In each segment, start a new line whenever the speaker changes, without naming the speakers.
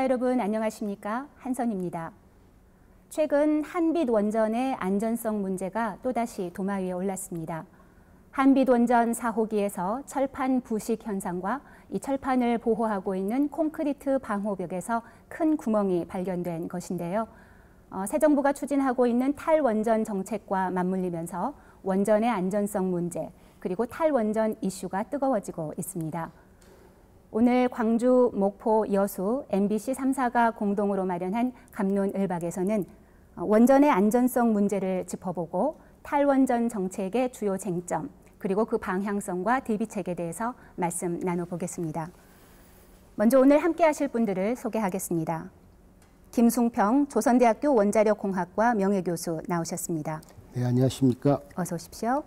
시청자 여러분 안녕하십니까? 한선입니다. 최근 한빛원전의 안전성 문제가 또다시 도마 위에 올랐습니다. 한빛원전 4호기에서 철판 부식 현상과 이 철판을 보호하고 있는 콘크리트 방호벽에서 큰 구멍이 발견된 것인데요. 새 정부가 추진하고 있는 탈원전 정책과 맞물리면서 원전의 안전성 문제 그리고 탈원전 이슈가 뜨거워지고 있습니다. 오늘 광주, 목포, 여수, MBC 3사가 공동으로 마련한 갑론을박에서는 원전의 안전성 문제를 짚어보고 탈원전 정책의 주요 쟁점 그리고 그 방향성과 대비책에 대해서 말씀 나눠보겠습니다. 먼저 오늘 함께 하실 분들을 소개하겠습니다. 김숭평 조선대학교 원자력공학과 명예교수 나오셨습니다.
네, 안녕하십니까.
어서 오십시오.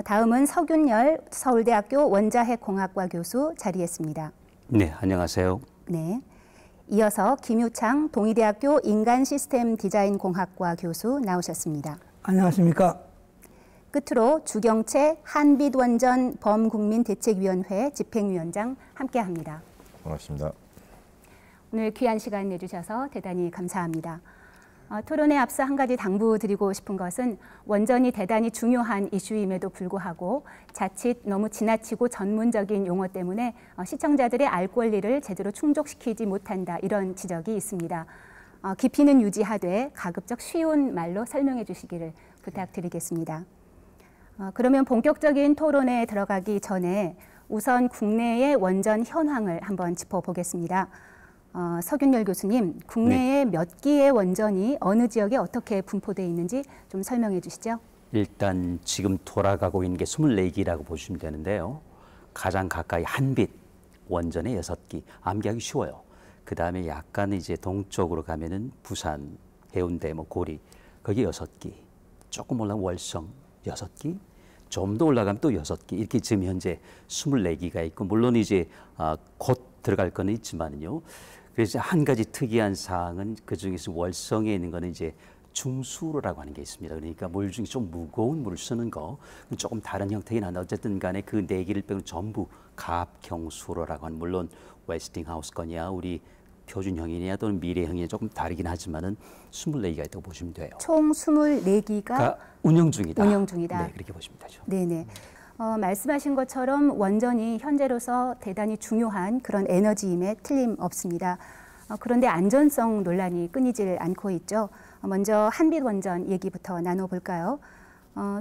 다음은 서균열 서울대학교 원자핵공학과 교수 자리했습니다.
네, 안녕하세요.
네. 이어서 김유창 동의대학교 인간시스템디자인공학과 교수 나오셨습니다.
안녕하십니까.
끝으로 주경채 한빛원전 범국민대책위원회 집행위원장 함께합니다.
반갑습니다.
오늘 귀한 시간 내주셔서 대단히 감사합니다. 토론에 앞서 한 가지 당부드리고 싶은 것은 원전이 대단히 중요한 이슈임에도 불구하고 자칫 너무 지나치고 전문적인 용어 때문에 시청자들의 알 권리를 제대로 충족시키지 못한다 이런 지적이 있습니다. 깊이는 유지하되 가급적 쉬운 말로 설명해 주시기를 부탁드리겠습니다. 그러면 본격적인 토론에 들어가기 전에 우선 국내의 원전 현황을 한번 짚어보겠습니다. 서균열 교수님, 국내에 몇 기의 원전이 어느 지역에 어떻게 분포되어 있는지 좀 설명해 주시죠.
일단 지금 돌아가고 있는 게 24기라고 보시면 되는데요. 가장 가까이 한빛 원전에 6기, 암기하기 쉬워요. 그 다음에 약간 이제 동쪽으로 가면은 부산, 해운대, 고리, 거기 6기. 조금 올라가면 월성 6기, 좀 더 올라가면 또 6기. 이렇게 지금 현재 24기가 있고, 물론 이제 곧 들어갈 거는 있지만요. 그래서 한 가지 특이한 사항은 그 중에서 월성에 있는 거는 이제 중수로라고 하는 게 있습니다. 그러니까 물 중에 좀 무거운 물을 쓰는 거, 조금 다른 형태긴 한데 어쨌든 간에 그 4기를 빼고 전부 갑경수로라고 하는, 물론 웨스팅하우스 거냐 우리 표준형이냐 또는 미래형이냐 조금 다르긴 하지만은 24기가 있다고 보시면 돼요.
총 24기가
운영 중이다.
운영 중이다.
네, 그렇게 보시면 되죠.
네네. 말씀하신 것처럼 원전이 현재로서 대단히 중요한 그런 에너지임에 틀림없습니다. 그런데 안전성 논란이 끊이질 않고 있죠. 먼저 한빛원전 얘기부터 나눠볼까요?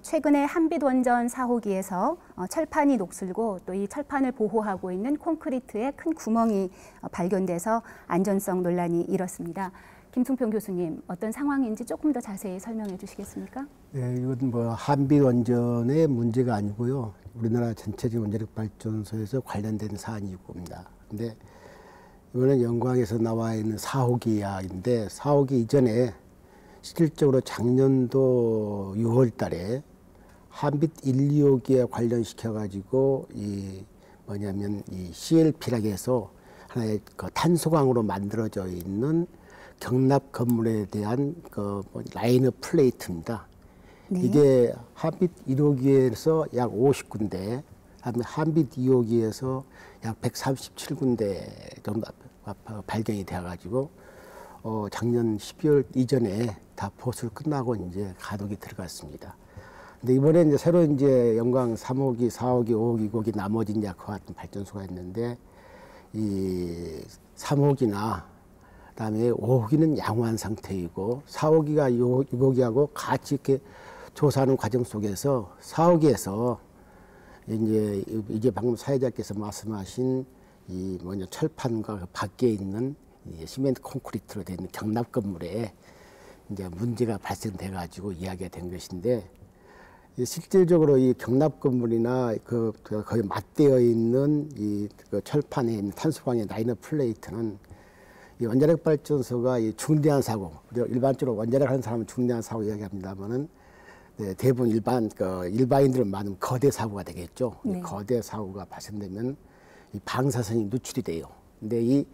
최근에 한빛원전 4호기에서 철판이 녹슬고 또 이 철판을 보호하고 있는 콘크리트에 큰 구멍이 발견돼서 안전성 논란이 일었습니다. 김숭평 교수님, 어떤 상황인지 조금 더 자세히 설명해 주시겠습니까?
네, 이건 한빛원전의 문제가 아니고요. 우리나라 전체적인 원자력 발전소에서 관련된 사안이고입니다. 근데 이거는 영광에서 나와 있는 4호기 이야기인데 4호기 이전에 실질적으로 작년도 6월 달에 한빛 1, 2호기에 관련시켜가지고 이 CLP라고 해서 하나의 그 탄소광으로 만들어져 있는 경납 건물에 대한 라이너 플레이트입니다. 네. 이게 한빛 1호기에서 약 50군데, 한빛 2호기에서 약 137군데 정도 발견이 되어가지고 작년 12월 이전에 다 보수 끝나고 이제 가동이 들어갔습니다. 근데 이번에 이제 새로 이제 영광 3호기, 4호기, 5호기, 6호기 나머지 이제 그와 같은 발전소가 있는데 이 3호기나 그다음에 5호기는 양호한 상태이고 4호기가 6호기하고 같이 이렇게 조사하는 과정 속에서 4호기에서 이제 방금 사회자께서 말씀하신 이 철판과 그 밖에 있는 이 시멘트 콘크리트로 된 경납 건물에 이제 문제가 발생돼 가지고 이야기가 된 것인데 실질적으로 이 경납 건물이나 거의 맞대어 있는 이 철판에 있는 탄소광의 라이너 플레이트는 이 원자력 발전소가 이 중대한 사고, 일반적으로 원자력 하는 사람은 중대한 사고 이야기합니다만은 네, 대부분 일반인들은 많은 거대 사고가 되겠죠. 네. 거대 사고가 발생되면 이 방사선이 누출이 돼요. 근데 이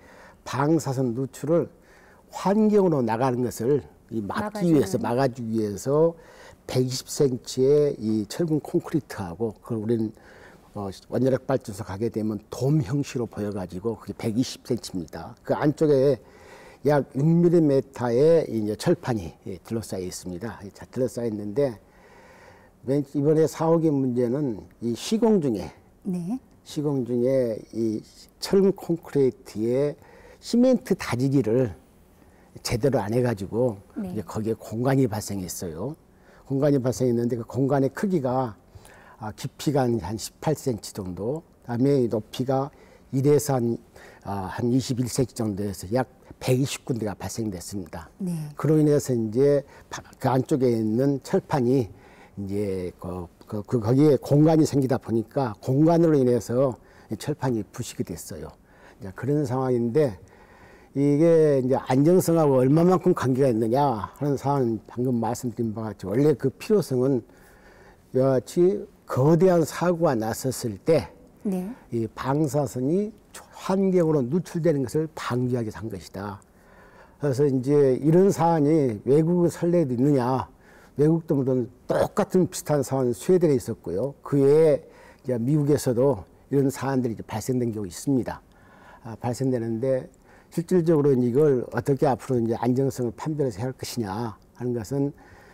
방사선 누출을 환경으로 나가는 것을 막아주기 위해서 120cm의 이 철분 콘크리트하고 그걸 우리는 원자력 발전소 가게 되면 돔 형식으로 보여가지고 그게 120cm입니다. 그 안쪽에 약 6mm의 이제 철판이 둘러싸여 있습니다. 자, 둘러싸여 있는데 이번에 4호기 문제는 이 시공 중에
네.
이 철근 콘크리트에 시멘트 다지기를 제대로 안 해가지고
네.
이제 거기에 공간이 발생했어요. 공간이 발생했는데 그 공간의 크기가 깊이가 한 18cm 정도, 그다음에 높이가 1에서 한 21cm 정도에서 약 120군데가 발생됐습니다.
네.
그로 인해서 이제 그 안쪽에 있는 철판이 이제 거기에 공간이 생기다 보니까 공간으로 인해서 철판이 부식이 됐어요. 이제 그런 상황인데 이게 이제 안정성하고 얼마만큼 관계가 있느냐 하는 사안은 방금 말씀드린 바와 같이 원래 그 필요성은 이와 같이 거대한 사고가 났었을 때
네.
이 방사선이 환경으로 누출되는 것을 방지하기 위해서 한 것이다. 그래서 이제 이런 사안이 외국의 선례도 있느냐? 외국도 물론 똑같은 비슷한 사안은 스웨덴에 있었고요. 그 외에 이제 미국에서도 이런 사안들이 이제 발생된 경우 있습니다. 발생되는데 실질적으로 이걸 어떻게 앞으로 이제 안정성을 판별해서 해야 할 것이냐 하는 것은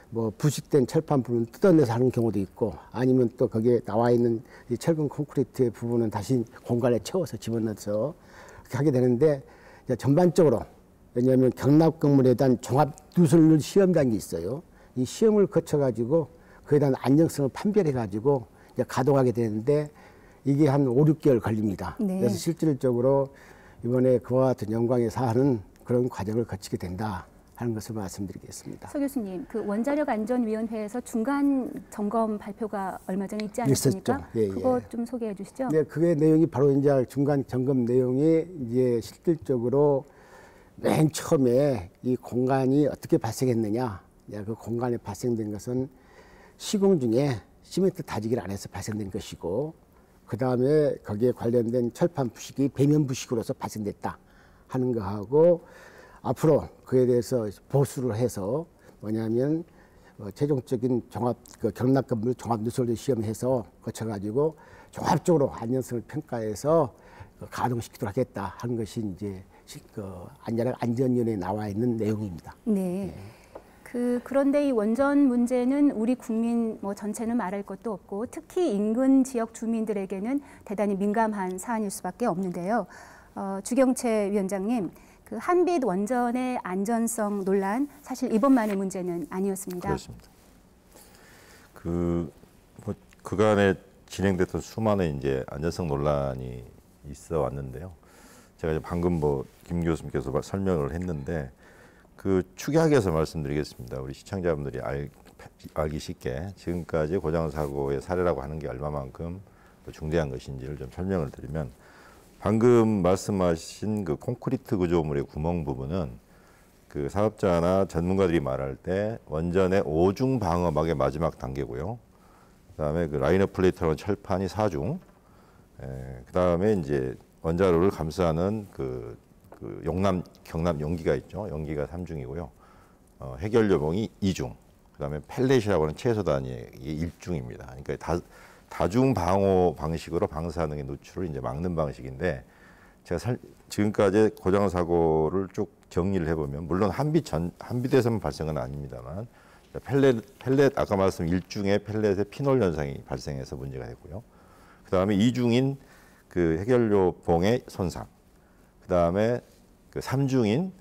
뭐 부식된 철판 부분을 뜯어내서 하는 경우도 있고 아니면 또 거기에 나와 있는 이 철근 콘크리트의 부분은 다시 공간에 채워서 집어넣어서 그렇게 하게 되는데 이제 전반적으로 왜냐하면 경납 건물에 대한 종합 누설 시험이라는 게 있어요. 이 시험을 거쳐가지고 그에 대한 안정성을 판별해가지고 이제 가동하게 되는데 이게 한 5, 6개월 걸립니다.
네.
그래서 실질적으로 이번에 그와 같은 영광의 사안은 그런 과정을 거치게 된다 하는 것을 말씀드리겠습니다.
서 교수님, 그 원자력 안전위원회에서 중간 점검 발표가 얼마 전에 있지 않았습니까?
있었죠. 예,
그거
예.
좀 소개해 주시죠.
네, 그게 내용이 바로 이제 중간 점검 내용이 이제 실질적으로 맨 처음에 이 공간이 어떻게 발생했느냐. 그 공간에 발생된 것은 시공 중에 시멘트 다지기를 안 해서 발생된 것이고 그 다음에 거기에 관련된 철판 부식이 배면 부식으로서 발생됐다 하는 거하고 앞으로 그에 대해서 보수를 해서 뭐냐면 최종적인 종합 경납 건물 종합 누설 시험해서 거쳐가지고 종합적으로 안전성을 평가해서 가동시키도록 하겠다 하는 것이 이제 안전위원회에 나와 있는 내용입니다.
네. 그런데 이 원전 문제는 우리 국민 전체는 말할 것도 없고 특히 인근 지역 주민들에게는 대단히 민감한 사안일 수밖에 없는데요. 주경채 위원장님, 그 한빛 원전의 안전성 논란 사실 이번만의 문제는 아니었습니다.
그렇습니다. 그간에 진행됐던 수많은 이제 안전성 논란이 있어 왔는데요. 제가 이제 방금 김 교수님께서 설명을 했는데 그 축약해서 말씀드리겠습니다. 우리 시청자분들이 알기 쉽게 지금까지 고장 사고의 사례라고 하는 게 얼마만큼 중대한 것인지를 좀 설명을 드리면 방금 말씀하신 그 콘크리트 구조물의 구멍 부분은 그 사업자나 전문가들이 말할 때 원전의 5중 방어막의 마지막 단계고요. 그다음에 그 라이너 플레이트라는 철판이 4중, 그다음에 이제 원자로를 감싸는 경납 용기가 있죠. 용기가 3중이고요. 해결요봉이 2중. 그다음에 펠렛이라고 하는 채소 단위의 1중입니다. 그러니까 다중 방호 방식으로 방사능의 노출을 이제 막는 방식인데 제가 지금까지 고장 사고를 쭉 정리를 해보면 물론 한빛에서만 발생은 아닙니다만 펠렛 아까 말씀 1중에 펠렛의 피놀 현상이 발생해서 문제가 됐고요. 그다음에 2중인 그 해결요봉의 손상. 그다음에 그 3중인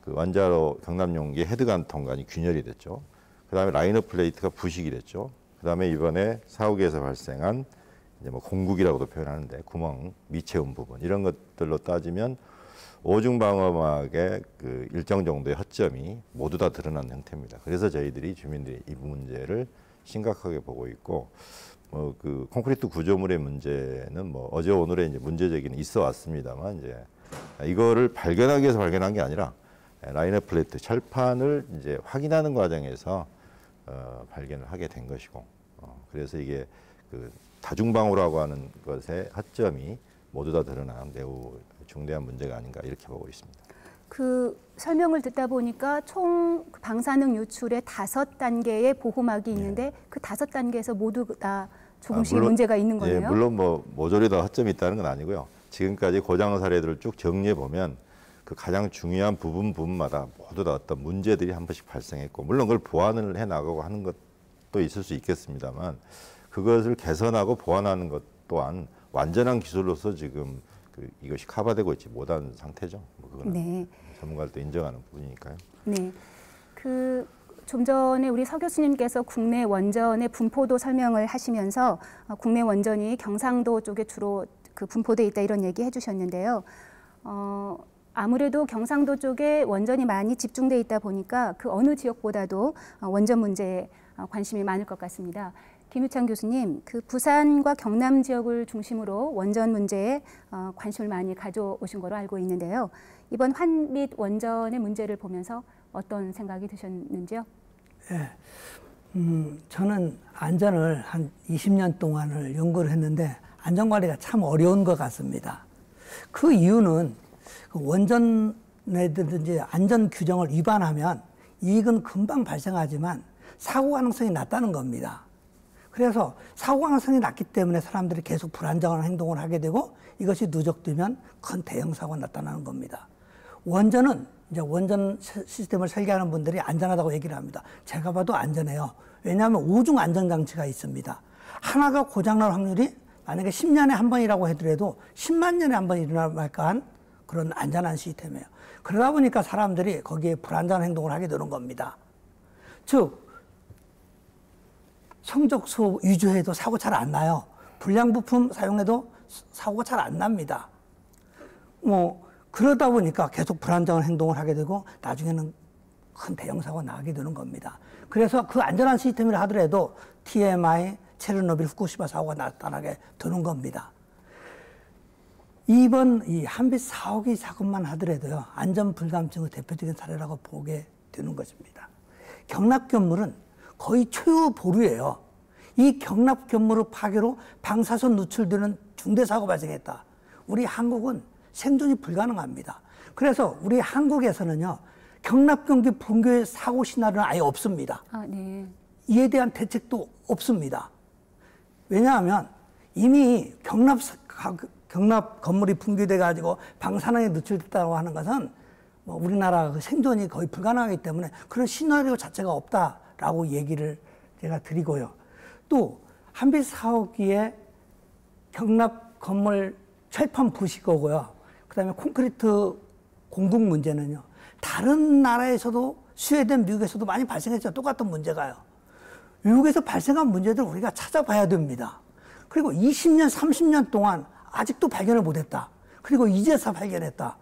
그 원자로 경납용기 헤드간 통관이 균열이 됐죠. 그다음에 라이너 플레이트가 부식이 됐죠. 그다음에 이번에 사후기에서 발생한 이제 공국이라고도 표현하는데 구멍, 미채움 부분 이런 것들로 따지면 5중 방어막의 그 일정 정도의 허점이 모두 다 드러난 형태입니다. 그래서 저희들이 주민들이 이 문제를 심각하게 보고 있고 그 콘크리트 구조물의 문제는 어제 오늘에 이제 문제제기는 있어 왔습니다만 이제 이거를 발견하기 위해서 발견한 게 아니라 라이너 플레이트 철판을 이제 확인하는 과정에서 발견을 하게 된 것이고 그래서 이게 그 다중방호라고 하는 것의 허점이 모두 다 드러난 매우 중대한 문제가 아닌가 이렇게 보고 있습니다.
그 설명을 듣다 보니까 총 방사능 유출의 5단계의 보호막이 있는데 그 5단계에서 모두 다 조금씩 문제가 있는 거네요.
예, 물론 뭐 모조리 다 허점이 있다는 건 아니고요. 지금까지 고장 사례들을 쭉 정리해 보면 그 가장 중요한 부분마다 모두 다 어떤 문제들이 한 번씩 발생했고, 물론 그걸 보완을 해 나가고 하는 것도 있을 수 있겠습니다만, 그것을 개선하고 보완하는 것 또한 완전한 기술로서 지금 이것이 커버되고 있지 못한 상태죠. 뭐 그거는
네.
전문가들도 인정하는 부분이니까요.
네. 좀 전에 우리 서 교수님께서 국내 원전의 분포도 설명을 하시면서 국내 원전이 경상도 쪽에 주로 분포돼 있다 이런 얘기 해주셨는데요. 아무래도 경상도 쪽에 원전이 많이 집중돼 있다 보니까 그 어느 지역보다도 원전 문제에 관심이 많을 것 같습니다. 김유창 교수님, 부산과 경남 지역을 중심으로 원전 문제에 관심을 많이 가져오신 거로 알고 있는데요. 이번 환빛 원전의 문제를 보면서 어떤 생각이 드셨는지요?
예, 저는 안전을 한 20년 동안을 연구를 했는데 안전관리가 참 어려운 것 같습니다. 그 이유는 원전에든지 안전 규정을 위반하면 이익은 금방 발생하지만 사고 가능성이 낮다는 겁니다. 그래서 사고 가능성이 낮기 때문에 사람들이 계속 불안정한 행동을 하게 되고 이것이 누적되면 큰 대형 사고가 나타나는 겁니다. 원전은 이제 원전 시스템을 설계하는 분들이 안전하다고 얘기를 합니다. 제가 봐도 안전해요. 왜냐하면 5중 안전장치가 있습니다. 하나가 고장날 확률이 만약에 10년에 한 번이라고 하더라도 10만 년에 한 번 일어날 만한 그런 안전한 시스템이에요. 그러다 보니까 사람들이 거기에 불안정한 행동을 하게 되는 겁니다. 즉 성적수 위조해도 사고 잘 안 나요. 불량 부품 사용해도 사고가 잘 안 납니다. 그러다 보니까 계속 불안정한 행동을 하게 되고 나중에는 큰 대형 사고가 나게 되는 겁니다. 그래서 그 안전한 시스템이라 하더라도 TMI, 체르노빌, 후쿠시마 사고가 나타나게 되는 겁니다. 이번 이 한빛 4호기 사건만 하더라도요, 안전 불감증의 대표적인 사례라고 보게 되는 것입니다. 경납 견물은 거의 초유 보루예요. 이 경납 견물의 파괴로 방사선 누출되는 중대 사고 발생했다. 우리 한국은 생존이 불가능합니다. 그래서 우리 한국에서는요, 경납 경비 붕괴 사고 시나리오는 아예 없습니다.
네.
이에 대한 대책도 없습니다. 왜냐하면 이미 경납 건물이 붕괴돼 가지고 방사능에 노출됐다고 하는 것은 우리나라 생존이 거의 불가능하기 때문에 그런 시나리오 자체가 없다라고 얘기를 제가 드리고요. 또 한빛 4호기에 경납 건물 철판 부식이고요. 그다음에 콘크리트 공급 문제는요. 다른 나라에서도 스웨덴, 미국에서도 많이 발생했죠. 똑같은 문제가요. 미국에서 발생한 문제들 우리가 찾아봐야 됩니다. 그리고 20년, 30년 동안 아직도 발견을 못했다. 그리고 이제서 발견했다.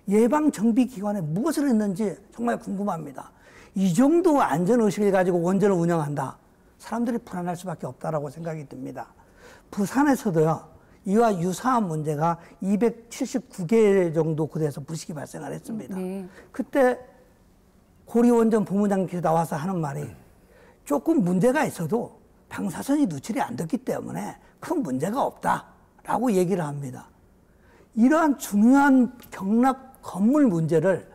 예방정비기관에 무엇을 했는지 정말 궁금합니다. 이 정도 안전의식을 가지고 원전을 운영한다. 사람들이 불안할 수밖에 없다라고 생각이 듭니다. 부산에서도요, 이와 유사한 문제가 279개 정도 구대에서 부식이 발생을 했습니다.
네.
그때 고리원전 본부장께서 나와서 하는 말이 조금 문제가 있어도 방사선이 누출이 안 됐기 때문에 큰 문제가 없다라고 얘기를 합니다. 이러한 중요한 경납 건물 문제를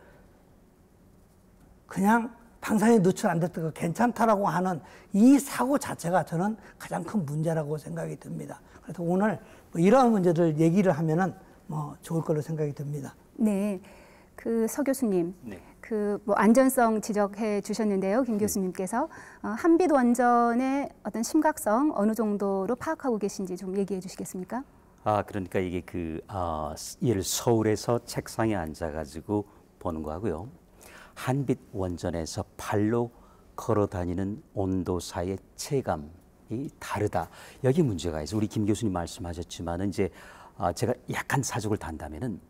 그냥 방사선이 누출 안 됐다고 괜찮다라고 하는 이 사고 자체가 저는 가장 큰 문제라고 생각이 듭니다. 그래서 오늘 이러한 문제들 얘기를 하면은 좋을 걸로 생각이 듭니다.
네. 서 교수님.
네.
안전성 지적해 주셨는데요. 김 교수님께서 한빛 원전의 어떤 심각성 어느 정도로 파악하고 계신지 좀 얘기해 주시겠습니까?
그러니까 이게 예를 서울에서 책상에 앉아가지고 보는 거하고요. 한빛 원전에서 발로 걸어 다니는 온도사의 체감이 다르다. 여기 문제가 있어요. 우리 김 교수님 말씀하셨지만은 이제 제가 약간 사족을 단다면은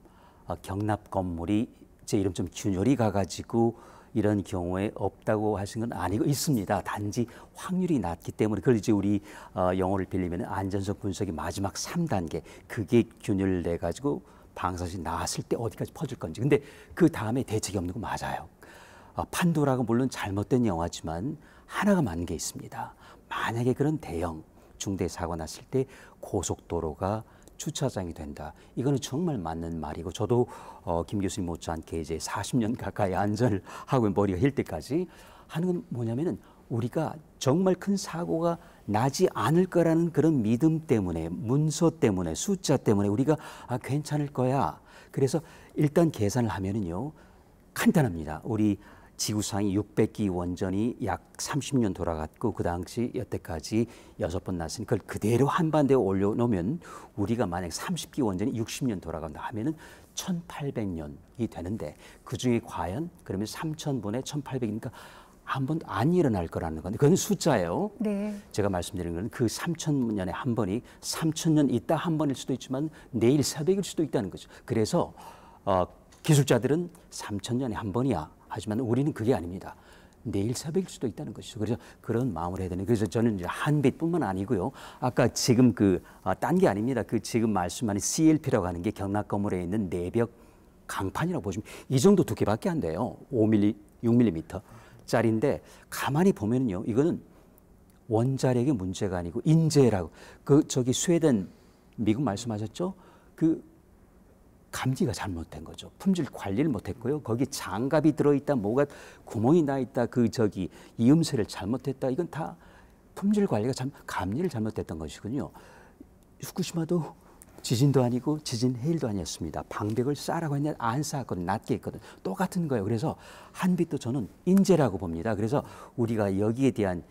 경납 건물이 제 이름 좀 균열이 가가지고 이런 경우에 없다고 하신 건 아니고 있습니다. 단지 확률이 낮기 때문에 그걸 이제 우리 영어를 빌리면 안전성 분석의 마지막 3단계 그게 균열돼 가지고 방사선이 나왔을 때 어디까지 퍼질 건지. 근데 그 다음에 대책이 없는 거 맞아요. 판도라가 물론 잘못된 영화지만 하나가 맞는 게 있습니다. 만약에 그런 대형 중대 사고 났을 때 고속도로가 주차장이 된다. 이거는 정말 맞는 말이고 저도 김 교수님 못지않게 이제 40년 가까이 안전을 하고 머리가 힐 때까지 하는 건 뭐냐면은 우리가 정말 큰 사고가 나지 않을 거라는 그런 믿음 때문에, 문서 때문에, 숫자 때문에 우리가 괜찮을 거야. 그래서 일단 계산을 하면은요, 간단합니다. 우리 지구상이 600기 원전이 약 30년 돌아갔고 그 당시 여태까지 6번 났으니 그걸 그대로 한반대에 올려놓으면 우리가 만약 30기 원전이 60년 돌아간다 하면은 1800년이 되는데 그중에 과연 그러면 3000분의 1800이니까 한 번도 안 일어날 거라는 건데 그건 숫자예요.
네.
제가 말씀드린 건 그 3000년에 한 번이 3000년 있다 한 번일 수도 있지만 내일 새벽일 수도 있다는 거죠. 그래서 기술자들은 3000년에 한 번이야. 하지만 우리는 그게 아닙니다. 내일 새벽일 수도 있다는 것이죠. 그래서 그런 마음을 해야 되는. 그래서 저는 이제 한빛뿐만 아니고요. 아까 지금 딴 게 아닙니다. 그 지금 말씀하는 CLP라고 하는 게 경락 건물에 있는 내벽 강판이라고 보시면 이 정도 두께밖에 안 돼요. 5mm, 6mm 짜리인데 가만히 보면요, 이거는 원자력의 문제가 아니고 인재라고. 저기 스웨덴 미국 말씀하셨죠? 감지가 잘못된 거죠. 품질 관리를 못했고요. 거기 장갑이 들어있다, 뭐가 구멍이 나 있다, 이음새를 잘못했다. 이건 다 품질 관리가 감리를 잘못했던 것이군요. 후쿠시마도 지진도 아니고 지진 해일도 아니었습니다. 방벽을 쌓으라고 했는데 안 쌓았거든, 낮게 했거든. 똑같은 거예요. 그래서 한빛도 저는 인재라고 봅니다. 그래서 우리가 여기에 대한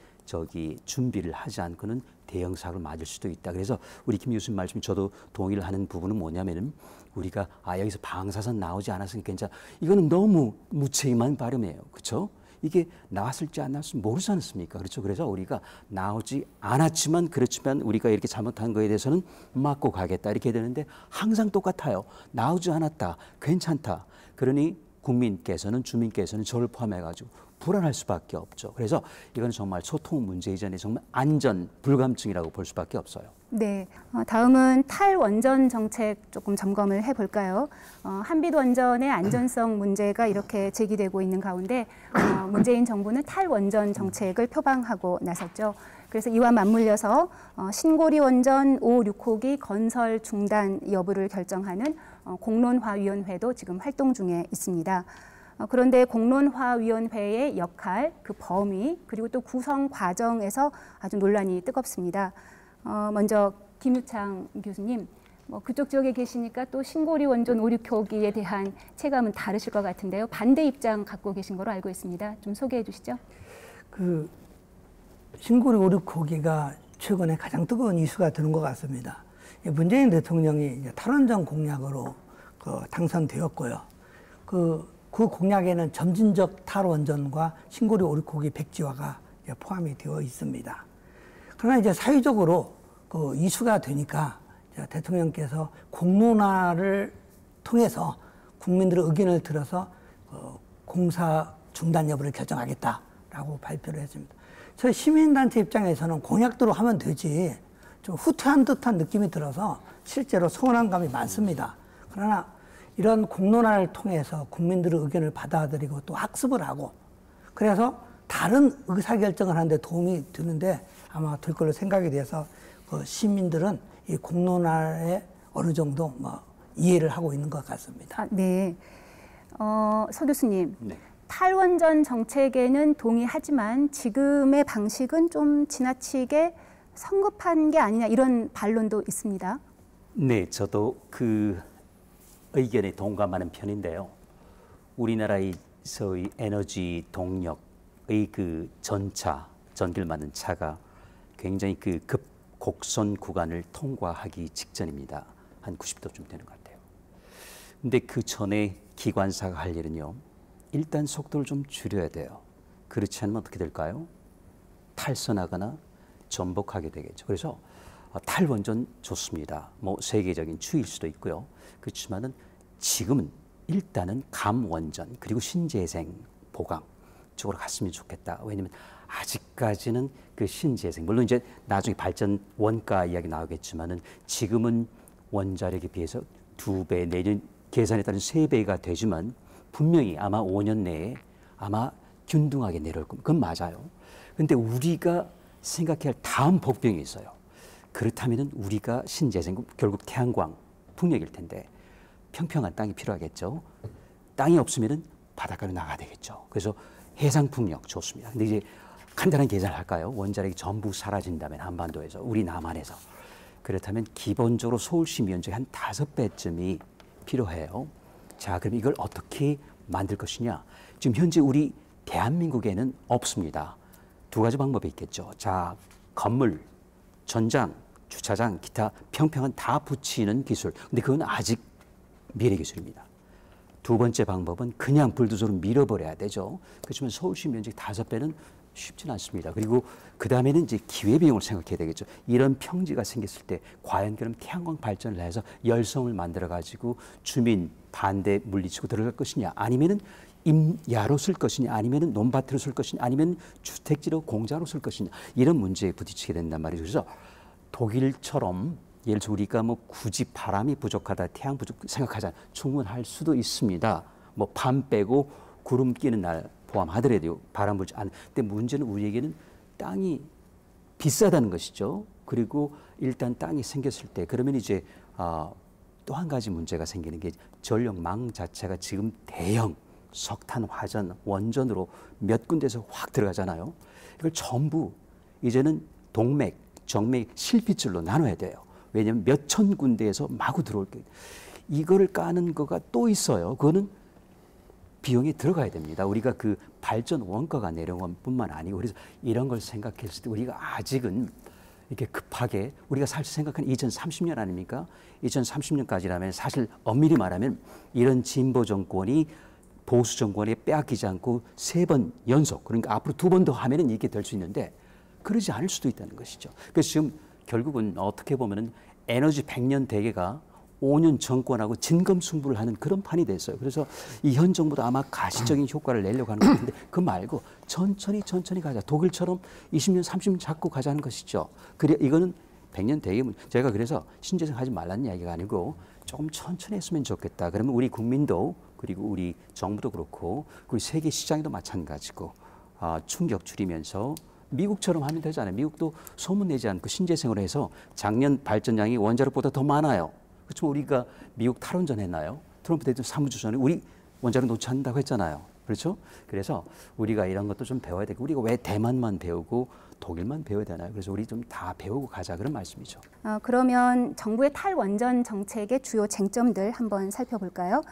준비를 하지 않고는 대형 사고를 맞을 수도 있다. 그래서 우리 김 교수님 말씀 저도 동의를 하는 부분은 뭐냐면은 우리가 여기서 방사선 나오지 않았으니까 괜찮아. 이거는 너무 무책임한 발음이에요. 그렇죠? 이게 나왔을지 안 나왔을지 모르지 않습니까? 그렇죠? 그래서 우리가 나오지 않았지만 그렇지만 우리가 이렇게 잘못한 거에 대해서는 맞고 가겠다 이렇게 되는데 항상 똑같아요. 나오지 않았다. 괜찮다. 그러니 국민께서는 주민께서는 저를 포함해가지고 불안할 수밖에 없죠. 그래서 이건 정말 소통 문제 이전에 정말 안전 불감증이라고 볼 수밖에 없어요.
네, 다음은 탈원전 정책 조금 점검을 해볼까요? 한빛 원전의 안전성 문제가 이렇게 제기되고 있는 가운데 문재인 정부는 탈원전 정책을 표방하고 나섰죠. 그래서 이와 맞물려서 신고리 원전 5, 6호기 건설 중단 여부를 결정하는 공론화위원회도 지금 활동 중에 있습니다. 그런데 공론화위원회의 역할, 그 범위, 그리고 또 구성 과정에서 아주 논란이 뜨겁습니다. 먼저 김유창 교수님, 그쪽 지역에 계시니까 또 신고리 원전 5, 6호기에 대한 체감은 다르실 것 같은데요. 반대 입장 갖고 계신 거로 알고 있습니다. 좀 소개해 주시죠.
신고리 5, 6호기가 최근에 가장 뜨거운 이슈가 되는 것 같습니다. 문재인 대통령이 이제 탈원전 공약으로 당선되었고요. 그 공약에는 점진적 탈원전과 신고리 5, 6호기 백지화가 포함이 되어 있습니다. 그러나 이제 사회적으로 이슈가 되니까 대통령께서 공론화를 통해서 국민들의 의견을 들어서 공사 중단 여부를 결정하겠다라고 발표를 했습니다. 저희 시민단체 입장에서는 공약대로 하면 되지 좀 후퇴한 듯한 느낌이 들어서 실제로 서운한 감이 많습니다. 그러나 이런 공론화를 통해서 국민들의 의견을 받아들이고 또 학습을 하고 그래서 다른 의사결정을 하는데 도움이 되는데 아마 될 걸로 생각이 돼서 시민들은 이 공론화에 어느 정도 이해를 하고 있는 것 같습니다.
네. 서 교수님,
네.
탈원전 정책에는 동의하지만 지금의 방식은 좀 지나치게 성급한 게 아니냐 이런 반론도 있습니다.
네, 저도 의견에 동감하는 편인데요. 우리나라에서의 에너지 동력의 전기를 만든 차가 굉장히 곡선 구간을 통과하기 직전입니다. 한 90도쯤 되는 것 같아요. 근데 그 전에 기관사가 할 일은요. 일단 속도를 좀 줄여야 돼요. 그렇지 않으면 어떻게 될까요? 탈선하거나 전복하게 되겠죠. 그래서 탈원전 좋습니다. 세계적인 추이일 수도 있고요. 그렇지만은 지금은 일단은 감원전 그리고 신재생 보강 쪽으로 갔으면 좋겠다. 왜냐하면 아직까지는 신재생 물론 이제 나중에 발전 원가 이야기 나오겠지만은 지금은 원자력에 비해서 2배 내년 계산에 따른 3배가 되지만 분명히 아마 5년 내에 아마 균등하게 내려올 겁니다. 그건 맞아요. 그런데 우리가 생각해야 할 다음 복병이 있어요. 그렇다면은 우리가 신재생 결국 태양광 풍력일 텐데 평평한 땅이 필요하겠죠. 땅이 없으면은 바닷가로 나가야 되겠죠. 그래서 해상 풍력 좋습니다. 근데 이제 간단한 계산을 할까요? 원자력이 전부 사라진다면 한반도에서 우리 남한에서 그렇다면 기본적으로 서울시 면적의 한 5배쯤이 필요해요. 자, 그럼 이걸 어떻게 만들 것이냐? 지금 현재 우리 대한민국에는 없습니다. 두 가지 방법이 있겠죠. 자, 건물, 전장, 주차장, 기타 평평한 다 붙이는 기술. 근데 그건 아직 미래 기술입니다. 두 번째 방법은 그냥 불도저로 밀어버려야 되죠. 그렇지만 서울시 면적 5배는 쉽지는 않습니다. 그리고 그 다음에는 이제 기회비용을 생각해야 되겠죠. 이런 평지가 생겼을 때 과연 그럼 태양광 발전을 해서 열성을 만들어가지고 주민 반대 물리치고 들어갈 것이냐, 아니면은 임야로 쓸 것이냐, 아니면은 논밭으로 쓸 것이냐, 아니면 주택지로 공자로 쓸 것이냐, 이런 문제에 부딪히게 된단 말이죠. 그래서 독일처럼 예를 들어 우리가 뭐 굳이 바람이 부족하다, 태양 부족 생각하자 충분할 수도 있습니다. 뭐 밤 빼고 구름 끼는 날 포함하더라도 바람 불지 않은. 근데 문제는 우리에게는 땅이 비싸다는 것이죠. 그리고 일단 땅이 생겼을 때 그러면 이제 또 한 가지 문제가 생기는 게 전력망 자체가 지금 대형 석탄, 화전, 원전으로 몇 군데서 확 들어가잖아요. 이걸 전부 이제는 동맥, 정맥, 실핏줄로 나눠야 돼요. 왜냐하면 몇천 군데에서 마구 들어올 거예요. 이거를 까는 거가 또 있어요. 그거는 비용이 들어가야 됩니다. 우리가 그 발전 원가가 내려온 뿐만 아니고, 그래서 이런 걸 생각했을 때 우리가 아직은 이렇게 급하게 우리가 사실 생각하는 2030년 아닙니까? 2030년까지라면 사실 엄밀히 말하면 이런 진보 정권이 보수 정권에 빼앗기지 않고 3번 연속, 그러니까 앞으로 2번 더 하면은 이게 될 수 있는데 그러지 않을 수도 있다는 것이죠. 그래서 지금 결국은 어떻게 보면은 에너지 100년 대계가 5년 정권하고 진검승부를 하는 그런 판이 됐어요. 그래서 이 현 정부도 아마 가시적인 효과를 내려고 하는 것 같은데 그 말고 천천히 가자. 독일처럼 20년, 30년 잡고 가자는 것이죠. 그래 이거는 100년 대계 제가 그래서 신재생 하지 말라는 이야기가 아니고 조금 천천히 했으면 좋겠다. 그러면 우리 국민도 그리고 우리 정부도 그렇고 그리고 세계 시장도 마찬가지고 충격 줄이면서 미국처럼 하면 되잖아요. 미국도 소문내지 않고 신재생으로 해서 작년 발전량이 원자력보다 더 많아요. 그렇지만 우리가 미국 탈원전 했나요? 트럼프 대통령 사무주 전에 우리 원자력 놓지 않는다고 했잖아요. 그렇죠? 그래서 우리가 이런 것도 좀 배워야 되고, 우리가 왜 대만만 배우고 독일만 배워야 되나요? 그래서 우리 좀 다 배우고 가자, 그런 말씀이죠.
그러면 정부의 탈원전 정책의 주요 쟁점들 한번 살펴볼까요?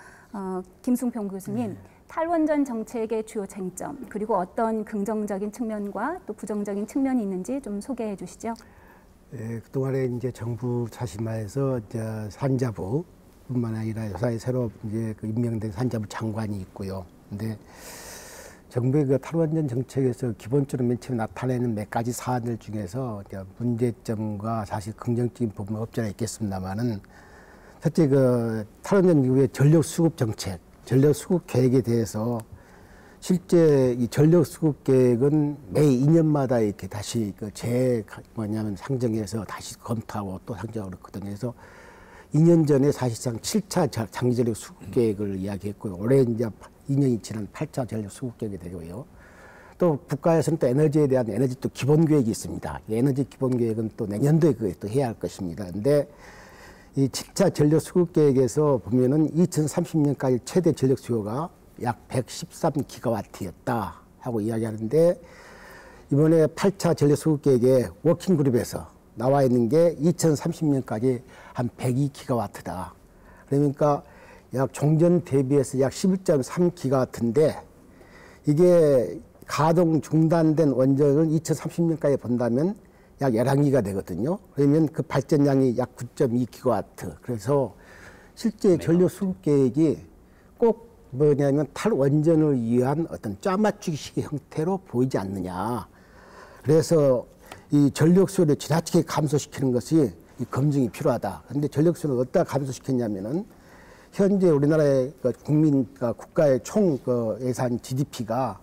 김승평 교수님, 탈원전 정책의 주요 쟁점, 그리고 어떤 긍정적인 측면과 또 부정적인 측면이 있는지 좀 소개해 주시죠.
예, 그동안에 이제 정부 차심하에서 이제 산자부뿐만 아니라 요사이 새로 이제 그 임명된 산자부 장관이 있고요. 근데 정부의 그 탈원전 정책에서 기본적으로 맨 처음에 나타내는 몇 가지 사안들 중에서 이제 문제점과 사실 긍정적인 부분은 없지 않아 있겠습니다만은, 첫째 그 탈원전 이후의 전력 수급 정책, 전력 수급 계획에 대해서 실제 이 전력 수급 계획은 매 2년마다 이렇게 다시 그 상정해서 다시 검토하고 또 상정하고 그렇거든요. 그래서 2년 전에 사실상 7차 장기 전력 수급 계획을 이야기했고요. 올해 이제 2년이 지난 8차 전력 수급 계획이 되고요. 또 국가에서는 또 에너지에 대한 에너지 또 기본 계획이 있습니다. 이 에너지 기본 계획은 또 내년도에 그게 또 해야 할 것입니다. 근데 이 7차 전력 수급 계획에서 보면은 2030년까지 최대 전력 수요가 약 113기가와트였다 하고 이야기하는데, 이번에 8차 전력 수급 계획에 워킹 그룹에서 나와 있는 게 2030년까지 한 102기가와트다. 그러니까 약 종전 대비해서 약 11.3기가와트인데, 이게 가동 중단된 원전을 2030년까지 본다면 약 11기가 되거든요. 그러면 그 발전량이 약 9.2기가와트. 그래서 실제 전력 수급 계획이 꼭 뭐냐면 탈원전을 위한 어떤 짜맞추기식의 형태로 보이지 않느냐. 그래서 이 전력 수요를 지나치게 감소시키는 것이 이 검증이 필요하다. 그런데 전력 수요를 어디다 감소시켰냐면은 현재 우리나라의 국가의 총 예산 GDP가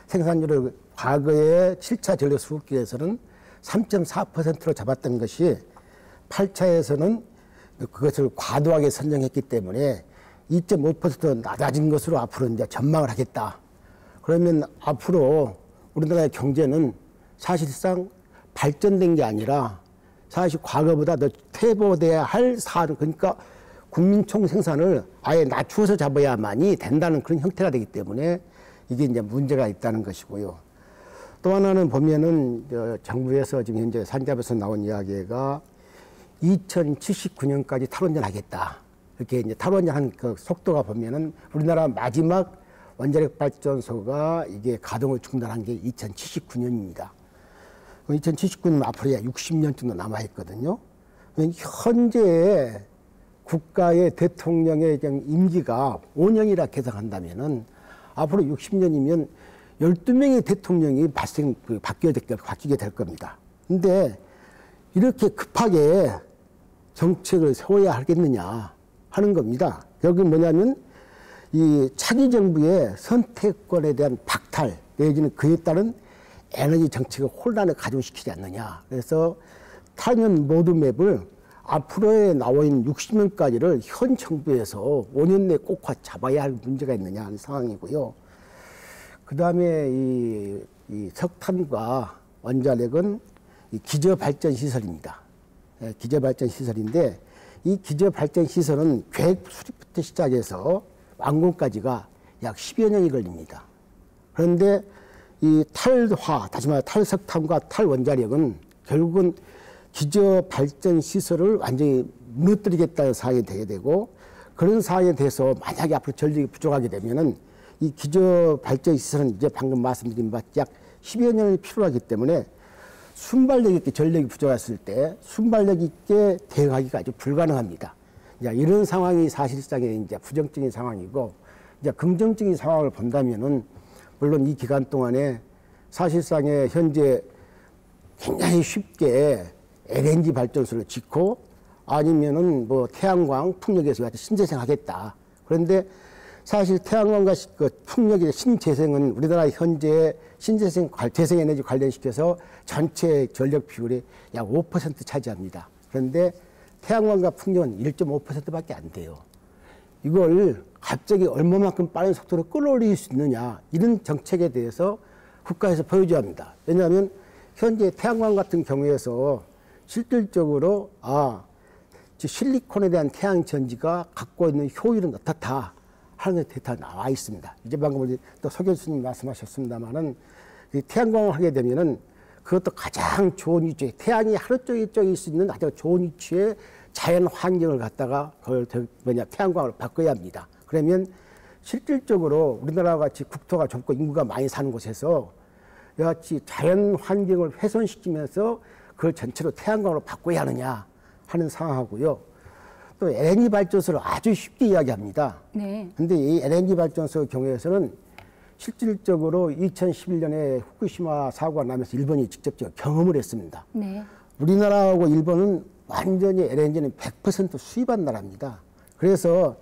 생산률을 과거에 7차 전력 수급 계획에서는 3.4%로 잡았던 것이 8차에서는 그것을 과도하게 선정했기 때문에 2.5% 낮아진 것으로 앞으로 이제 전망을 하겠다. 그러면 앞으로 우리나라의 경제는 사실상 발전된 게 아니라 사실 과거보다 더 퇴보돼야 할 사안, 그러니까 국민총 생산을 아예 낮추어서 잡아야만이 된다는 그런 형태가 되기 때문에 이게 이제 문제가 있다는 것이고요. 또 하나는 보면은 정부에서 지금 현재 산자부에서 나온 이야기가 2079년까지 탈원전하겠다. 이렇게 이제 탈원전한 그 속도가 보면은 우리나라 마지막 원자력 발전소가 이게 가동을 중단한 게 2079년입니다. 2079년 앞으로 60년 정도 남아 있거든요. 현재 국가의 대통령의 임기가 5년이라 계산한다면은 앞으로 60년이면 12명의 대통령이 바뀌게 될 겁니다. 근데 이렇게 급하게 정책을 세워야 하겠느냐 하는 겁니다. 여기 뭐냐면 이 차기 정부의 선택권에 대한 박탈 내지는 그에 따른 에너지 정책의 혼란을 가중시키지 않느냐. 그래서 탄연 로드맵을 앞으로에 나와 있는 60년까지를 현 정부에서 5년 내에 꼭 잡아야 할 문제가 있느냐 하는 상황이고요. 그 다음에 이 석탄과 원자력은 이 기저발전시설입니다. 기저발전시설인데 이 기저발전시설은 계획 수립부터 시작해서 완공까지가 약 10여 년이 걸립니다. 그런데 이 탈화, 다시 말해 탈석탄과 탈원자력은 결국은 기저발전시설을 완전히 무너뜨리겠다는 상황이 되게 되고 그런 상황에 대해서 만약에 앞으로 전력이 부족하게 되면은 이 기저발전시설은 이제 방금 말씀드린 바 약 10여 년이 필요하기 때문에 순발력 있게 전력이 부족했을 때 순발력 있게 대응하기가 아주 불가능합니다. 이제 이런 상황이 사실상의 이제 부정적인 상황이고 이제 긍정적인 상황을 본다면은 물론 이 기간 동안에 사실상의 현재 굉장히 쉽게 LNG 발전소를 짓고 아니면은 뭐 태양광 풍력에서 신재생하겠다. 그런데 사실 태양광과 그 풍력의 신재생은 우리나라 현재 재생에너지 관련시켜서 전체 전력 비율이 약 5% 차지합니다. 그런데 태양광과 풍력은 1.5%밖에 안 돼요. 이걸 갑자기 얼마만큼 빠른 속도로 끌어올릴 수 있느냐 이런 정책에 대해서 국가에서 보여줘야 합니다. 왜냐하면 현재 태양광 같은 경우에서 실질적으로 실리콘에 대한 태양 전지가 갖고 있는 효율은 어떻다 하는 데이터가 나와 있습니다. 이제 방금 우리 또 서 교수님 말씀하셨습니다만은 태양광을 하게 되면은 그것도 가장 좋은 위치에 태양이 하루 종일 쪽에 있을 수 있는 아주 좋은 위치에 자연 환경을 갖다가 그걸 태양광으로 바꿔야 합니다. 그러면 실질적으로 우리나라와 같이 국토가 좁고 인구가 많이 사는 곳에서 이같이 자연 환경을 훼손시키면서 그걸 전체로 태양광으로 바꿔야 하느냐 하는 상황하고요. 또 LNG 발전소를 아주 쉽게 이야기합니다. 네. 근데 이 LNG 발전소 경우에서는 실질적으로 2011년에 후쿠시마 사고가 나면서 일본이 직접적으로 경험을 했습니다. 네. 우리나라하고 일본은 완전히 LNG는 100% 수입한 나라입니다. 그래서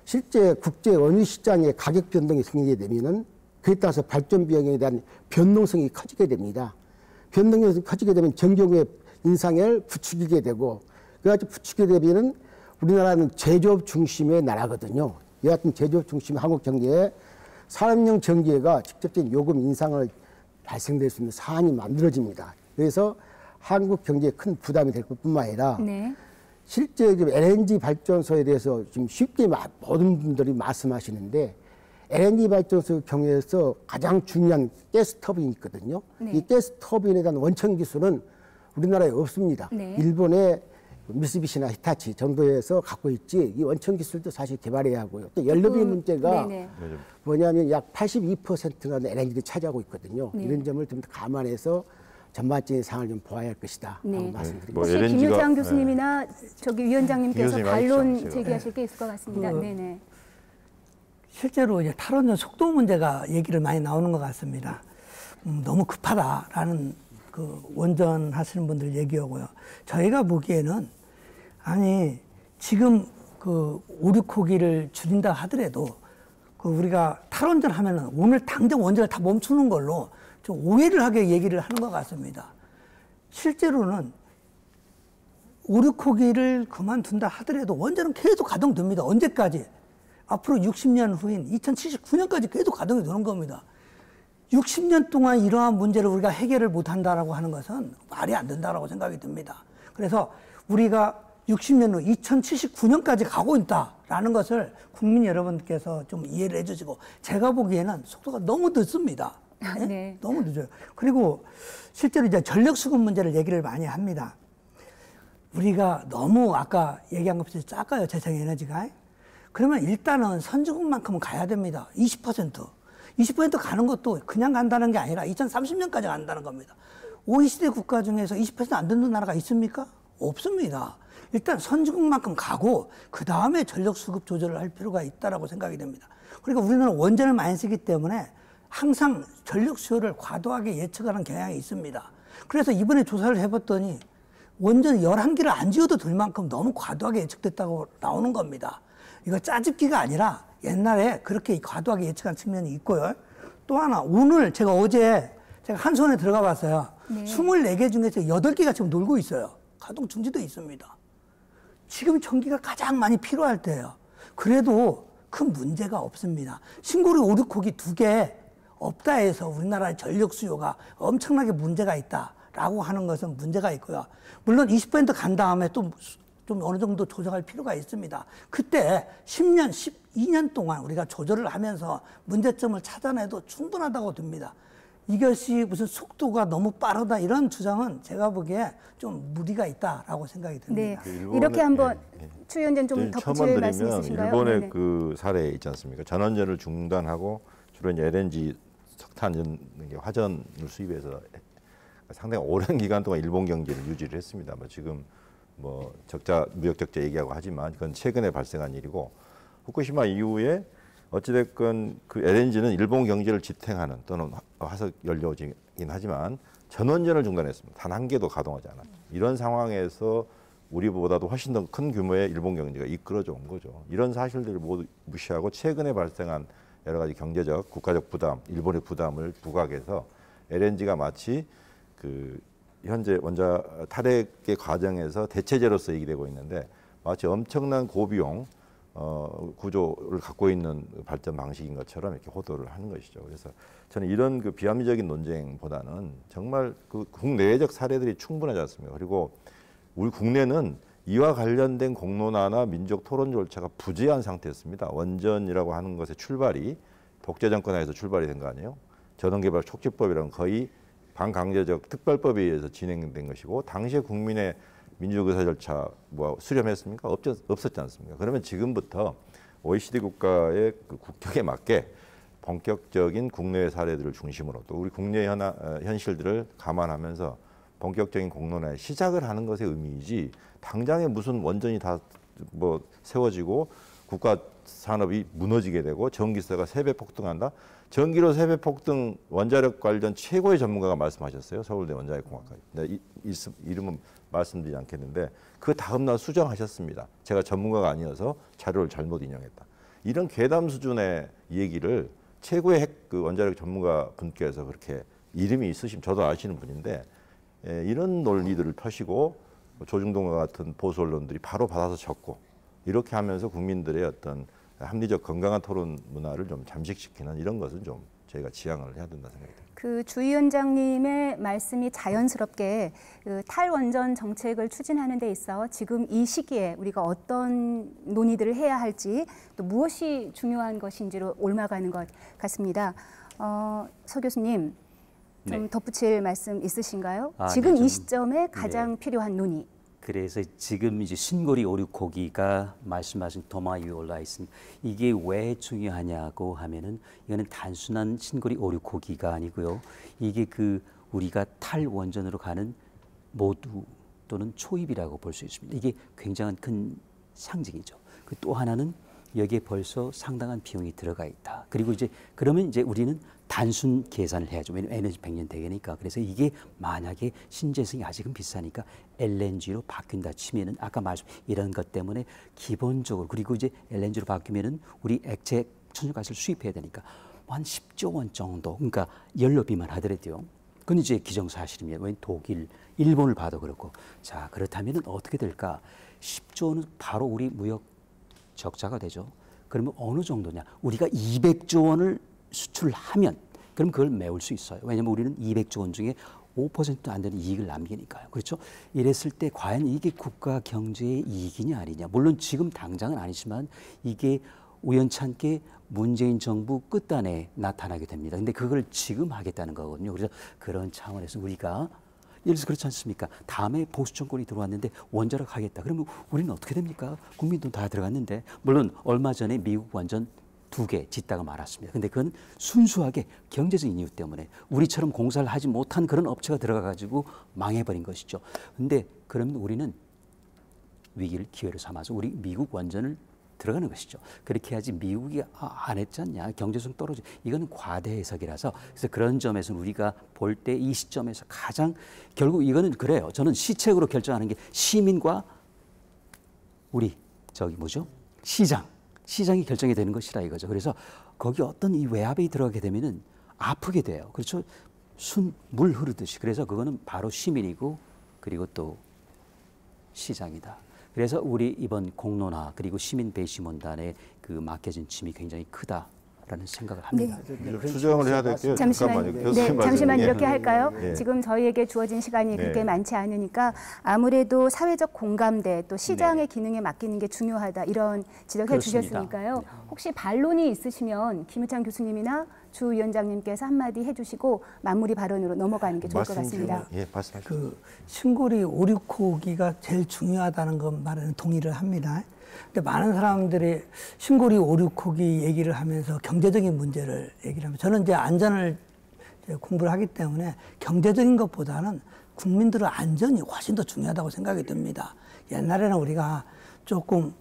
실제 국제 원유 시장의 가격 변동이 생기게 되면은 그에 따라서 발전 비용에 대한 변동성이 커지게 됩니다. 변동성이 커지게 되면 전경의 인상을 부추기게 되고 그래가지고 부추기게 되면은 우리나라는 제조업 중심의 나라거든요. 이 같은 제조업 중심 한국 경제에 산업용 전기회가 직접적인 요금 인상을 발생될 수 있는 사안이 만들어집니다. 그래서 한국 경제에 큰 부담이 될 뿐만 아니라 네. 실제 LNG 발전소에 대해서 좀 쉽게 모든 분들이 말씀하시는데 LNG 발전소 경우에서 가장 중요한 가스터빈이 있거든요. 네. 이 가스터빈에 대한 원천 기술은 우리나라에 없습니다. 네. 일본의 미쓰비시나 히타치 정도에서 갖고 있지 이 원천 기술도 사실 개발해야 하고요. 또 연료비 문제가 뭐냐면 약 82%가 LNG를 차지하고 있거든요. 네. 이런 점을 좀 감안해서 전반적인 상황을 좀 보아야 할 것이다. 네. 말씀드립니다.
혹시 김유장 교수님이나 저기 위원장님께서 반론 제기하실 게 있을 것 같습니다. 네네.
실제로 이제 탈원전 속도 문제가 얘기를 많이 나오는 것 같습니다. 너무 급하다라는 그 원전 하시는 분들 얘기하고요. 저희가 보기에는 아니 지금 그 5, 6호기를 줄인다 하더라도 그 우리가 탈원전 하면은 오늘 당장 원전을 다 멈추는 걸로 좀 오해를 하게 얘기를 하는 것 같습니다. 실제로는 5, 6호기를 그만둔다 하더라도 원전은 계속 가동됩니다. 언제까지? 앞으로 60년 후인 2079년까지 계속 가동이 되는 겁니다. 60년 동안 이러한 문제를 우리가 해결을 못한다라고 하는 것은 말이 안 된다라고 생각이 듭니다. 그래서 우리가 60년 후 2079년까지 가고 있다라는 것을 국민 여러분께서 좀 이해를 해주시고 제가 보기에는 속도가 너무 늦습니다. 네?
네.
너무 늦어요. 그리고 실제로 이제 전력 수급 문제를 얘기를 많이 합니다. 우리가 너무 아까 얘기한 것처럼 작아요, 재생에너지가. 그러면 일단은 선진국만큼은 가야 됩니다. 20%. 20% 가는 것도 그냥 간다는 게 아니라 2030년까지 간다는 겁니다. OECD 국가 중에서 20%안 듣는 나라가 있습니까? 없습니다. 일단 선진국만큼 가고 그 다음에 전력 수급 조절을 할 필요가 있다라고 생각이 됩니다. 그러니까 우리는 원전을 많이 쓰기 때문에 항상 전력 수요를 과도하게 예측하는 경향이 있습니다. 그래서 이번에 조사를 해봤더니 원전 11기를 안 지어도 될 만큼 너무 과도하게 예측됐다고 나오는 겁니다. 이거 짜집기가 아니라 옛날에 그렇게 과도하게 예측한 측면이 있고요. 또 하나, 오늘 어제 제가 한 손에 들어가 봤어요.
네.
24개 중에서 8개가 지금 놀고 있어요. 가동 중지도 있습니다. 지금 전기가 가장 많이 필요할 때예요. 그래도 큰 문제가 없습니다. 신고리 5, 6호기 2개 없다 해서 우리나라의 전력 수요가 엄청나게 문제가 있다라고 하는 것은 문제가 있고요. 물론 20% 다음에 또 좀 어느 정도 조정할 필요가 있습니다. 그때 10년, 12년 동안 우리가 조절을 하면서 문제점을 찾아내도 충분하다고 듭니다. 이것이 무슨 속도가 너무 빠르다 이런 주장은 제가 보기에 좀 무리가 있다라고 생각이 듭니다.
네. 이렇게 한번 추 위원장 좀 덧붙일 말씀 있으신가요?
일본의
네네.
그 사례 있지 않습니까? 전원전을 중단하고 주로 이제 LNG 석탄 화전을 수입해서 상당히 오랜 기간 동안 일본 경제를 유지를 했습니다. 지금 뭐 무역 적자 얘기하고 하지만 그건 최근에 발생한 일이고 후쿠시마 이후에 어찌됐건 그 LNG는 일본 경제를 지탱하는 또는 화석 연료이긴 하지만 전원전을 중단했습니다. 단 한 개도 가동하지 않았죠. 이런 상황에서 우리보다도 훨씬 더 큰 규모의 일본 경제가 이끌어져 온 거죠. 이런 사실들을 모두 무시하고 최근에 발생한 여러 가지 경제적, 국가적 부담, 일본의 부담을 부각해서 LNG가 마치 그 현재 원자 탈핵의 과정에서 대체제로서 얘기되고 있는데 마치 엄청난 고비용 구조를 갖고 있는 발전 방식인 것처럼 이렇게 호도를 하는 것이죠. 그래서 저는 이런 그 비합리적인 논쟁보다는 정말 그 국내외적 사례들이 충분하지 않습니까? 그리고 우리 국내는 이와 관련된 공론화나 민족 토론 절차가 부재한 상태였습니다. 원전이라고 하는 것의 출발이 독재 정권 하에서 출발이 된 거 아니에요? 전원개발 촉진법이라는 거의 반강제적 특별법에 의해서 진행된 것이고 당시에 국민의 민주의사 절차 수렴했습니까? 없었지 않습니까? 그러면 지금부터 OECD 국가의 그 국격에 맞게 본격적인 국내외 사례들을 중심으로 또 우리 국내 현실들을 감안하면서 본격적인 공론화에 시작을 하는 것의 의미이지 당장에 무슨 원전이 다 세워지고 국가 산업이 무너지게 되고 전기세가 3배 폭등한다. 전기료 3배 폭등 원자력 관련 최고의 전문가가 말씀하셨어요. 서울대 원자력공학과. 이름은 말씀드리지 않겠는데 그 다음날 수정하셨습니다. 제가 전문가가 아니어서 자료를 잘못 인용했다. 이런 괴담 수준의 얘기를 최고의 그 원자력 전문가 분께서 그렇게 이름이 있으신 저도 아시는 분인데 이런 논리들을 펴시고 조중동과 같은 보수 언론들이 바로 받아서 적고 이렇게 하면서 국민들의 어떤 합리적 건강한 토론 문화를 좀 잠식시키는 이런 것은 좀 저희가 지양을 해야 된다 생각이 듭니다.
그 주 위원장님의 말씀이 자연스럽게 그 탈원전 정책을 추진하는 데 있어 지금 이 시기에 우리가 어떤 논의들을 해야 할지 또 무엇이 중요한 것인지로 옮아가는 것 같습니다. 서 교수님 좀
네.
덧붙일 말씀 있으신가요?
아,
지금
네,
이 시점에 가장 필요한 논의.
그래서 지금 이제 신고리 5, 6호기가 말씀하신 도마 위에 올라 있습니다. 이게 왜 중요하냐고 하면은 이거는 단순한 신고리 5, 6호기가 아니고요. 이게 그 우리가 탈원전으로 가는 모두 또는 초입이라고 볼 수 있습니다. 이게 굉장한 큰 상징이죠. 그 또 하나는 여기에 벌써 상당한 비용이 들어가 있다. 그리고 이제 그러면 이제 우리는 단순 계산을 해야죠. 왜냐하면 에너지 100년 대계니까. 그래서 이게 만약에 신재생이 아직은 비싸니까 LNG로 바뀐다 치면은 아까 말씀 이런 것 때문에 기본적으로 그리고 이제 LNG로 바뀌면은 우리 액체 천연가스를 수입해야 되니까 한 10조 원 정도. 그러니까 연료비만 하더라도요. 그건 이제 기정사실입니다. 왜냐하면 독일, 일본을 봐도 그렇고. 자, 그렇다면은 어떻게 될까? 10조는 바로 우리 무역 적자가 되죠. 그러면 어느 정도냐? 우리가 200조 원을 수출하면 그럼 그걸 메울 수 있어요. 왜냐하면 우리는 200조 원 중에 5%도 안 되는 이익을 남기니까요. 그렇죠? 이랬을 때 과연 이게 국가 경제의 이익이냐 아니냐. 물론 지금 당장은 아니지만 이게 우연찮게 문재인 정부 끝단에 나타나게 됩니다. 근데 그걸 지금 하겠다는 거거든요. 그래서 그런 차원에서 우리가 예를 들어서 그렇지 않습니까? 다음에 보수 정권이 들어왔는데 원자력 하겠다. 그러면 우리는 어떻게 됩니까? 국민돈 다 들어갔는데. 물론 얼마 전에 미국 완전 2개 짓다가 말았습니다. 근데 그건 순수하게 경제적인 이유 때문에 우리처럼 공사를 하지 못한 그런 업체가 들어가가지고 망해버린 것이죠. 근데 그러면 우리는 위기를 기회로 삼아서 우리 미국 원전을 들어가는 것이죠. 그렇게 해야지 미국이 안 했지 않냐, 경제성 떨어져. 이거는 과대 해석이라서 그래서 그런 점에서 우리가 볼 때 이 시점에서 가장 결국 이거는 그래요. 저는 시책으로 결정하는 게 시민과 우리 저기 뭐죠? 시장이 결정이 되는 것이라 이거죠. 그래서 거기 어떤 이 외압이 들어가게 되면은 아프게 돼요. 그렇죠? 물 흐르듯이. 그래서 그거는 바로 시민이고 그리고 또 시장이다. 그래서 우리 이번 공론화 그리고 시민 배심원단에 그 맡겨진 짐이 굉장히 크다라는 생각을 합니다.
수정을 해야 될 게
잠시만 이렇게 할까요?
네.
지금 저희에게 주어진 시간이 그렇게 많지 않으니까 아무래도 사회적 공감대 또 시장의 기능에 맡기는 게 중요하다 이런 지적해
그렇습니다.
주셨으니까요. 혹시 반론이 있으시면 김우창 교수님이나 주 위원장님께서 한마디 해주시고 마무리 발언으로 넘어가는 게 좋을 것 같습니다.
예, 말씀하시죠.
그 신고리 5, 6호기가 제일 중요하다는 것 말에는 동의를 합니다. 근데 많은 사람들이 신고리 5, 6호기 얘기를 하면서 경제적인 문제를 얘기를 하면 저는 이제 안전을 이제 공부를 하기 때문에 경제적인 것보다는 국민들의 안전이 훨씬 더 중요하다고 생각이 듭니다. 옛날에는 우리가 조금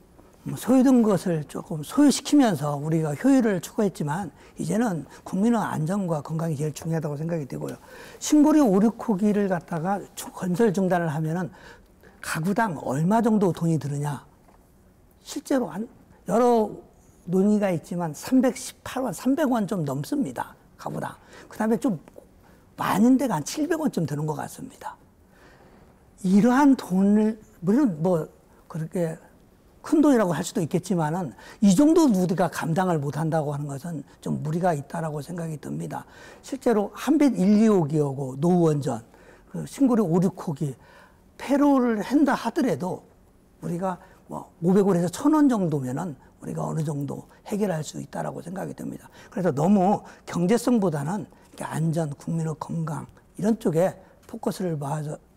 소유된 것을 조금 소유시키면서 우리가 효율을 추구했지만 이제는 국민의 안전과 건강이 제일 중요하다고 생각이 되고요. 신고리 5, 6호기를 갖다가 건설 중단을 하면은 가구당 얼마 정도 돈이 드느냐. 실제로 여러 논의가 있지만 318원, 300원 좀 넘습니다. 가구당. 그 다음에 좀 많은 데가 한 700원쯤 되는 것 같습니다. 이러한 돈을, 물론 뭐 그렇게 큰 돈이라고 할 수도 있겠지만은 이 정도 우리가 감당을 못 한다고 하는 것은 좀 무리가 있다라고 생각이 듭니다. 실제로 한빛 1, 2호기하고 노원전, 그 신고리 5, 6호기 폐로를 한다 하더라도 우리가 뭐 500원에서 1000원 정도면은 우리가 어느 정도 해결할 수 있다라고 생각이 듭니다. 그래서 너무 경제성보다는 안전, 국민의 건강 이런 쪽에 포커스를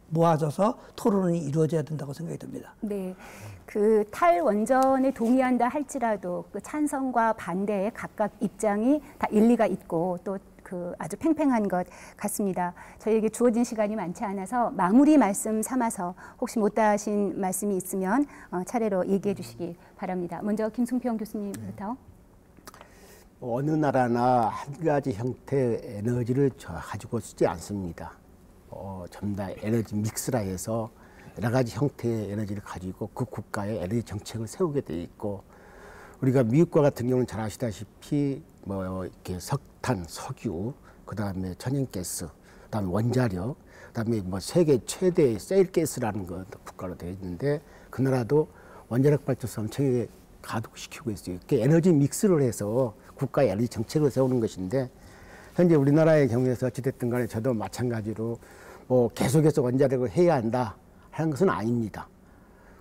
모아져서 토론이 이루어져야 된다고 생각이 듭니다.
네. 그 탈원전에 동의한다 할지라도 그 찬성과 반대의 각각 입장이 다 일리가 있고 또 그 아주 팽팽한 것 같습니다. 저희에게 주어진 시간이 많지 않아서 마무리 말씀 삼아서 혹시 못다 하신 말씀이 있으면 차례로 얘기해 주시기 바랍니다. 먼저 김승평 교수님부터.
어느 나라나 한 가지 형태의 에너지를 가지고 쓰지 않습니다. 전부 다 에너지 믹스라 해서 여러 가지 형태의 에너지를 가지고 그 국가의 에너지 정책을 세우게 돼 있고 우리가 미국과 같은 경우는 잘 아시다시피 뭐 이렇게 석탄, 석유, 그다음에 천연가스, 그다음에 원자력, 그다음에 뭐 세계 최대의 세일가스라는 것 국가로 되어 있는데 그 나라도 원자력 발전소 엄청나게 가동시키고 있어요. 이렇게 에너지 믹스를 해서 국가의 에너지 정책을 세우는 것인데 현재 우리나라의 경우에서 어찌됐든 간에 저도 마찬가지로 뭐 계속해서 원자력을 해야 한다 하는 것은 아닙니다.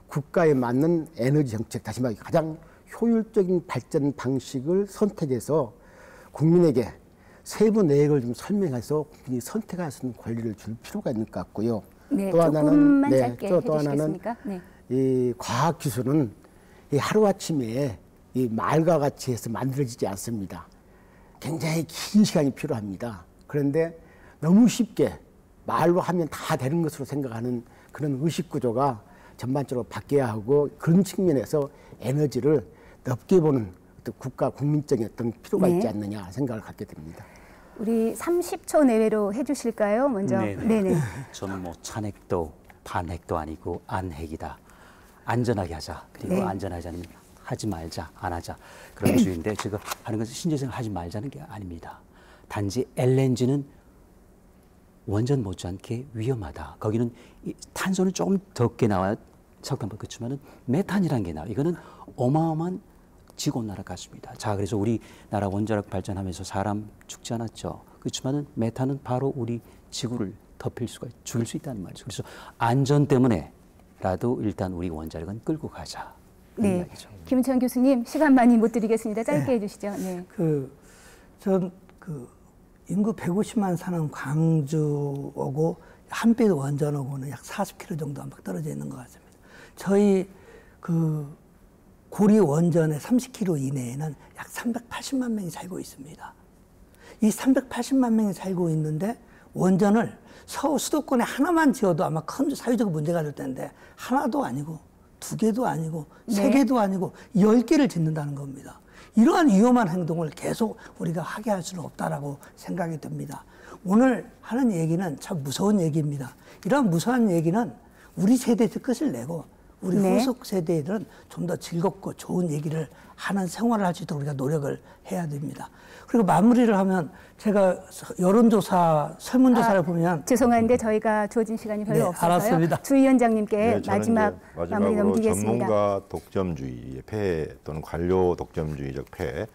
국가에 맞는 에너지 정책, 다시 말해 가장 효율적인 발전 방식을 선택해서 국민에게 세부 내역을 좀 설명해서 국민이 선택할 수 있는 권리를 줄 필요가 있는 것 같고요.
네,
또 하나는
조금만 짧게
또 하나는
네.
이 과학 기술은 이 하루아침에 이 말과 같이 해서 만들어지지 않습니다. 굉장히 긴 시간이 필요합니다. 그런데 너무 쉽게 말로 하면 다 되는 것으로 생각하는 그런 의식 구조가 전반적으로 바뀌어야 하고 그런 측면에서 에너지를 넓게 보는 어떤 국가 국민적인 어떤 필요가 있지 않느냐 생각을 갖게 됩니다.
우리 30초 내외로 해주실까요? 먼저. 네네.
저는 뭐 찬핵도 반핵도 아니고 안핵이다. 안전하게 하자. 그리고 안전하지 않으면 하지 말자, 안 하자. 그런 주의인데 제가 하는 것은 신재생을 하지 말자는 게 아닙니다. 단지 LNG는 원전 못지않게 위험하다. 거기는 탄소는 조금 적게 나와야 석탄보다 그렇지만은 메탄이라는 게 나와. 이거는 어마어마한 지구온난화 같습니다. 자, 그래서 우리나라 원자력 발전하면서 사람 죽지 않았죠. 그렇지만은 메탄은 바로 우리 지구를 죽일 수 있다는 말이죠. 그래서 안전 때문에라도 일단 우리 원자력은 끌고 가자.
네,
이야기죠.
김은천 교수님 시간 많이 못 드리겠습니다. 짧게 해주시죠. 네.
전 인구 150만 사는 광주하고 한빛 원전하고는 약 40km 정도 막 떨어져 있는 것 같습니다. 저희 고리 원전의 30km 이내에는 약 380만 명이 살고 있습니다. 이 380만 명이 살고 있는데 원전을 서울 수도권에 하나만 지어도 아마 큰 사회적 문제가 될 텐데 하나도 아니고 2개도 아니고 3개도 아니고 10개를 짓는다는 겁니다. 이러한 위험한 행동을 계속 우리가 하게 할 수는 없다라고 생각이 듭니다. 오늘 하는 얘기는 참 무서운 얘기입니다. 이런 무서운 얘기는 우리 세대에서 끝을 내고 우리 후속 세대들은 좀 더 즐겁고 좋은 얘기를 하는 생활을 할 수 있도록 우리가 노력을 해야 됩니다. 그리고 마무리를 하면 제가 여론조사, 설문조사를 보면
죄송한데 저희가 주어진 시간이 별로 없어서요.
알았습니다.
주 위원장님께
네, 저는
마지막 마무리
마지막으로
넘기겠습니다.
전문가 독점주의의 폐해 또는 관료 독점주의적 폐해,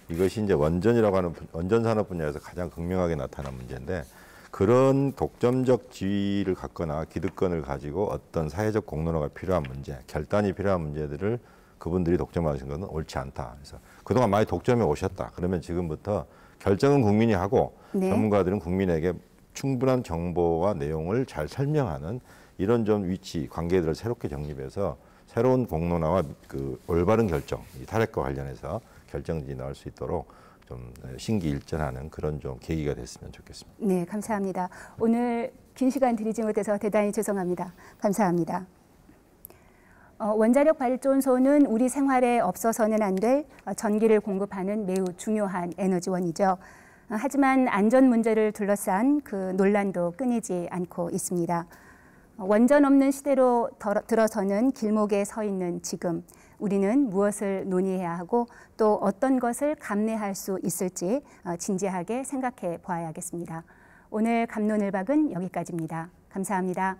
이것이 이제 원전이라고 하는 원전 산업 분야에서 가장 극명하게 나타난 문제인데, 그런 독점적 지위를 갖거나 기득권을 가지고 어떤 사회적 공론화가 필요한 문제, 결단이 필요한 문제들을 그분들이 독점하신 것은 옳지 않다. 그래서 그동안 많이 독점해 오셨다. 그러면 지금부터 결정은 국민이 하고 전문가들은 국민에게 충분한 정보와 내용을 잘 설명하는 이런 좀 위치, 관계들을 새롭게 정립해서 새로운 공론화와 그 올바른 결정, 이 탈핵과 관련해서 결정지 나올 수 있도록 좀 신기일전하는 그런 좀 계기가 됐으면 좋겠습니다.
네, 감사합니다. 오늘 긴 시간 드리지 못해서 대단히 죄송합니다. 감사합니다. 원자력 발전소는 우리 생활에 없어서는 안 될 전기를 공급하는 매우 중요한 에너지원이죠. 하지만 안전 문제를 둘러싼 그 논란도 끊이지 않고 있습니다. 원전 없는 시대로 들어서는 길목에 서 있는 지금, 우리는 무엇을 논의해야 하고 또 어떤 것을 감내할 수 있을지 진지하게 생각해 보아야겠습니다. 오늘 갑론을박은 여기까지입니다. 감사합니다.